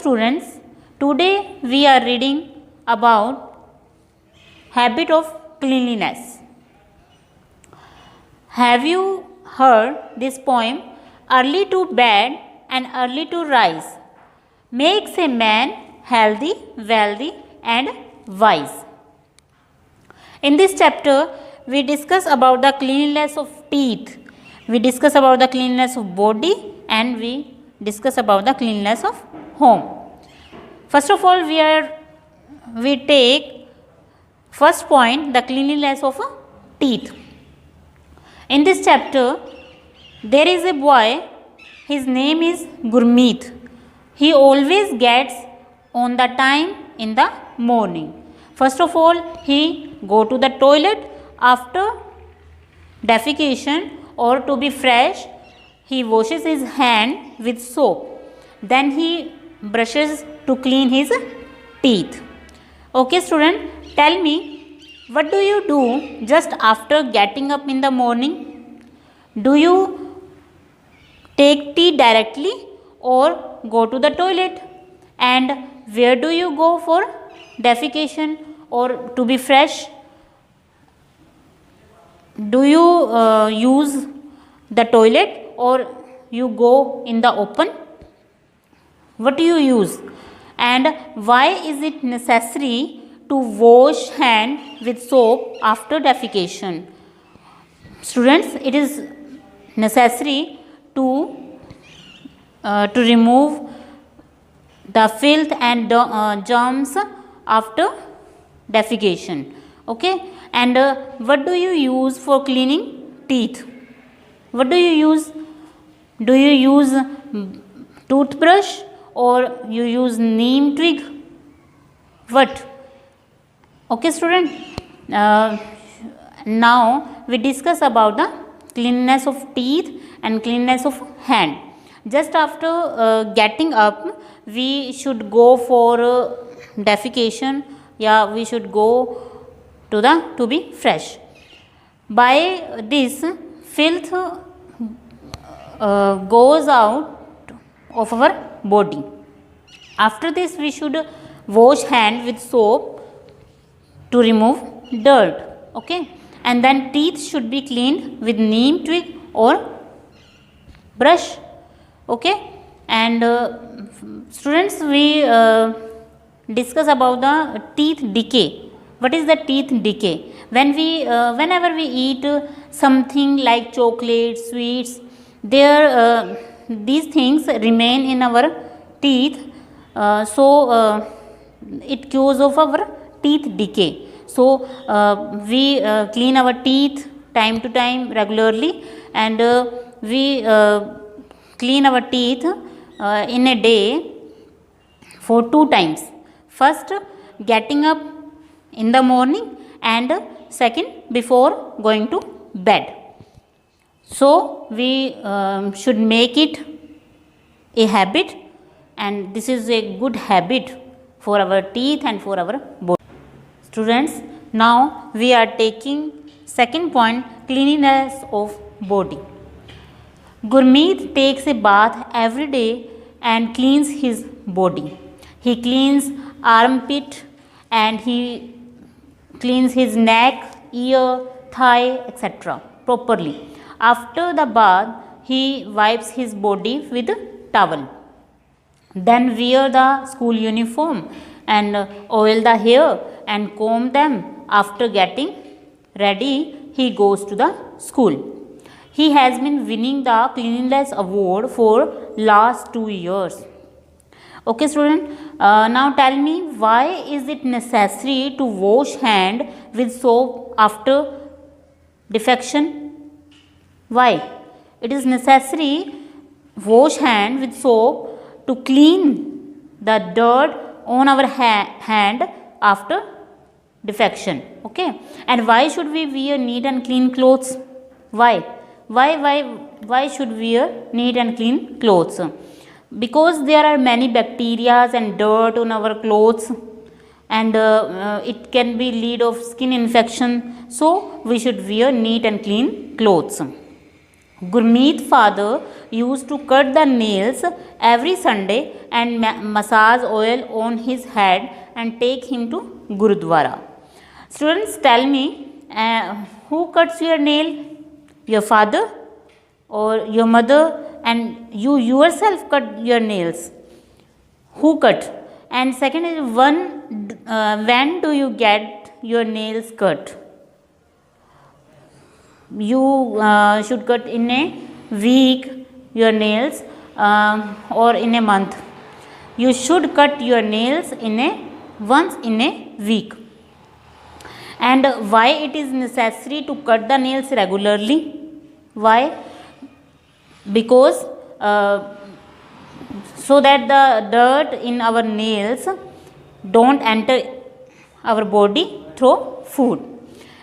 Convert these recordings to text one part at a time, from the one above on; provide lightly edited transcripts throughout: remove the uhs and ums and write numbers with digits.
students, today we are reading about habit of cleanliness. Have you heard this poem? Early to bed and early to rise makes a man healthy, wealthy and wise. In this chapter, we discuss about the cleanliness of teeth, we discuss about the cleanliness of body, and we discuss about the cleanliness of home. First of all, we take first point, the cleanliness of teeth. In this chapter, there is a boy, his name is Gurmeet. He always gets on the time in the morning. First of all, he go to the toilet after defecation, or to be fresh, he washes his hand with soap. Then he brushes to clean his teeth. Okay student, tell me, what do you do just after getting up in the morning? Do you take tea directly or go to the toilet? And where do you go for defecation or to be fresh? Do you use the toilet or you go in the open? What do you use? And why is it necessary to wash hand with soap after defecation? Students, it is necessary to remove the filth and germs after defecation. Okay, and what do you use for cleaning teeth? What do you use? Do you use toothbrush or you use neem twig? What? Okay student, now we discuss about the cleanliness of teeth and cleanliness of hand. Just after getting up, we should go for defecation, yeah, we should go to be fresh. By this, filth goes out of our body. After this, we should wash hand with soap to remove dirt. Okay, and then teeth should be cleaned with neem twig or brush. Okay, and students, we discuss about the teeth decay. What is the teeth decay? Whenever we eat something like chocolate, sweets, these things remain in our teeth, so it causes of our teeth decay. So we clean our teeth time to time regularly, and we clean our teeth in a day for 2 times. First, getting up in the morning, and second, before going to bed. So we should make it a habit, and this is a good habit for our teeth and for our body. Students, now we are taking second point, cleanliness of body. Gurmeet takes a bath every day and cleans his body. He cleans armpit and he cleans his neck, ear, thigh, etc. properly. After the bath, he wipes his body with a towel. Then wear the school uniform and oil the hair and comb them. After getting ready, he goes to the school. He has been winning the cleanliness award for last 2 years. Okay student, now tell me, why is it necessary to wash hand with soap after defecation? Why? It is necessary wash hand with soap to clean the dirt on our hand after defection. Okay, and why should we wear neat and clean clothes? Why should we wear neat and clean clothes? Because there are many bacteria and dirt on our clothes, and it can be lead of skin infection. So we should wear neat and clean clothes. Gurmeet's father used to cut the nails every Sunday and massage oil on his head and take him to Gurudwara. Students, tell me, who cuts your nail? Your father or your mother? And you yourself cut your nails? Who cut? And second is, when do you get your nails cut? You should cut in a week your nails or in a month. You should cut your nails once in a week. And why it is necessary to cut the nails regularly? Why? Because so that the dirt in our nails don't enter our body through food.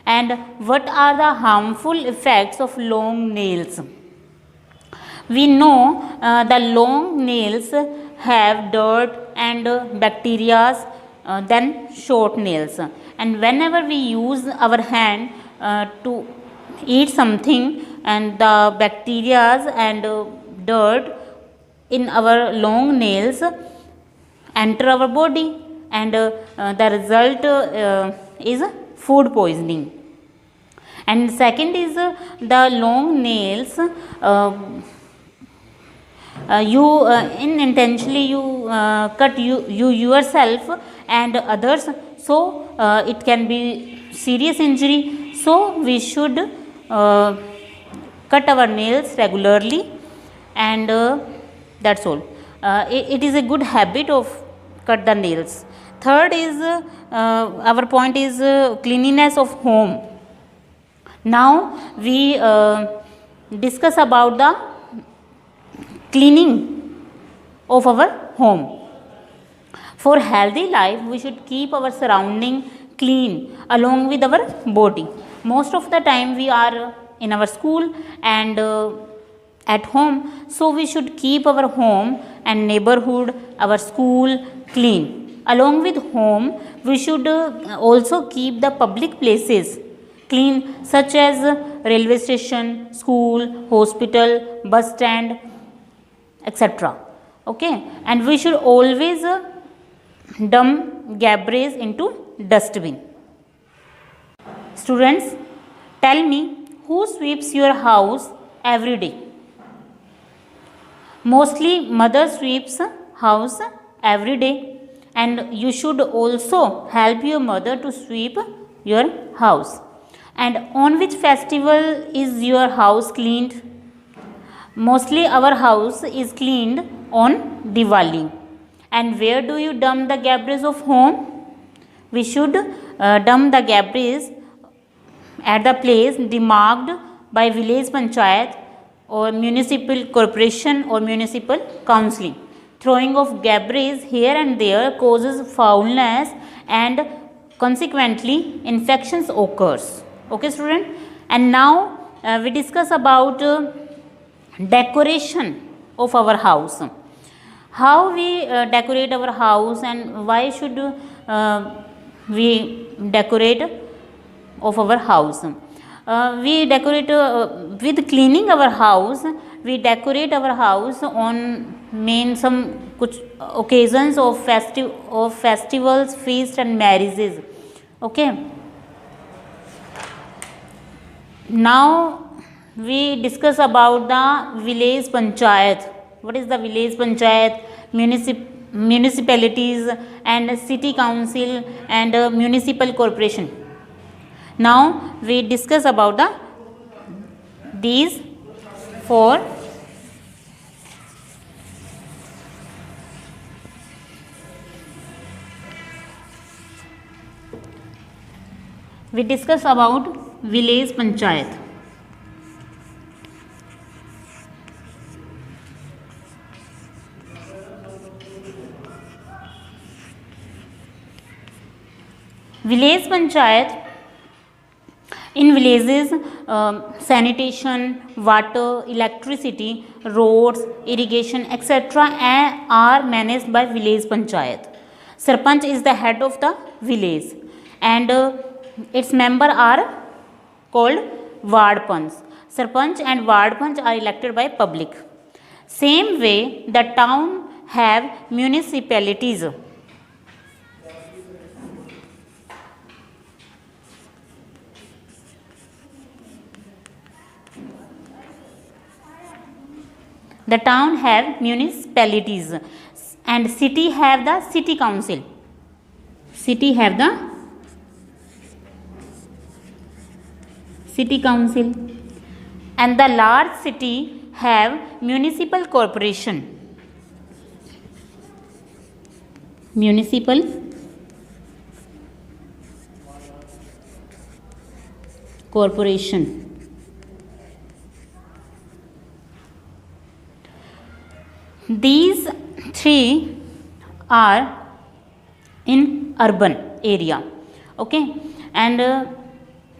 And what are the harmful effects of long nails? We know the long nails have dirt and bacteria than short nails. And whenever we use our hand to eat something, and the bacteria and dirt in our long nails enter our body, and the result is food poisoning. And second is the long nails, you unintentionally you cut you yourself and others, so it can be serious injury. So we should cut our nails regularly, and that's all. It is a good habit of cut the nails. Third is our point is cleanliness of home. Now we discuss about the cleaning of our home. For healthy life, we should keep our surrounding clean along with our body. Most of the time we are in our school and at home, so we should keep our home and neighborhood, our school clean. Along with home, we should also keep the public places clean, such as railway station, school, hospital, bus stand, etc. Okay, and we should always dump garbage into dustbin. Students, tell me, who sweeps your house every day? Mostly mother sweeps house every day, and you should also help your mother to sweep your house. And on which festival is your house cleaned? Mostly our house is cleaned on Diwali. And where do you dump the garbage of home? We should dump the garbage at the place demarked by village panchayat or municipal corporation or municipal council. Throwing of garbage here and there causes foulness and consequently infections occurs. Okay, student? And now we discuss about decoration of our house. How we decorate our house, and why should we decorate of our house? We decorate with cleaning our house. We decorate our house on main some kuch occasions of festivals, feast and marriages. Okay. Now we discuss about the village panchayat. What is the village panchayat? Municipalities and city council and municipal corporation. Now we discuss about these four. We discuss about village panchayat. Village panchayat, in villages, sanitation, water, electricity, roads, irrigation, etc. are managed by village panchayat. Sarpanch is the head of the village, and its members are called ward panch. Sarpanch and ward panch are elected by public. Same way, the town have municipalities. The town have municipalities and city have the city council. City have the city council, and the large city have municipal corporation. Municipal corporation. These three are in urban area, okay, and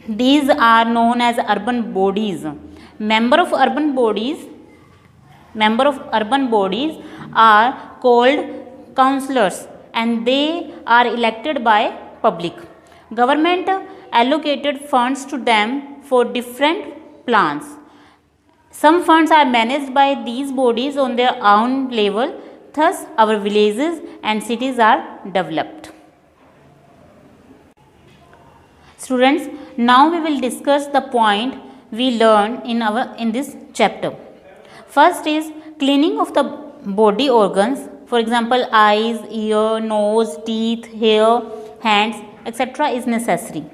these are known as urban bodies. Member of urban bodies are called councillors, and they are elected by public. Government allocated funds to them for different plans. Some funds are managed by these bodies on their own level. Thus, our villages and cities are developed. Students, now we will discuss the point we learned in this chapter. First is cleaning of the body organs. For example, eyes, ear, nose, teeth, hair, hands, etc. is necessary.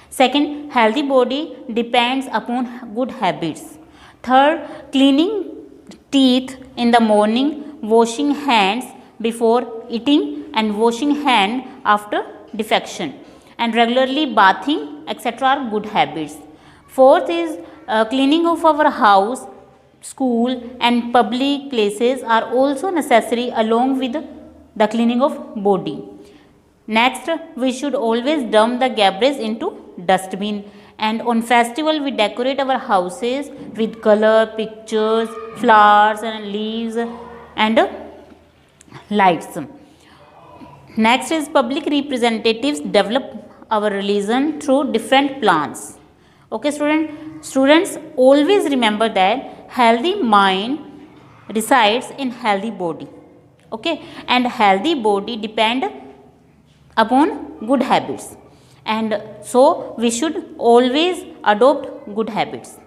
Second, healthy body depends upon good habits. Third, cleaning teeth in the morning, washing hands before eating and washing hand after defecation, and regularly bathing, etc. are good habits. Fourth is cleaning of our house, school and public places are also necessary along with the cleaning of body. Next, we should always dump the garbage into dustbin, and on festival we decorate our houses with color, pictures, flowers and leaves and lights. Next is public representatives develop our religion through different plans. Okay, students, always remember that healthy mind resides in healthy body. Okay, and healthy body depend upon good habits, and so we should always adopt good habits.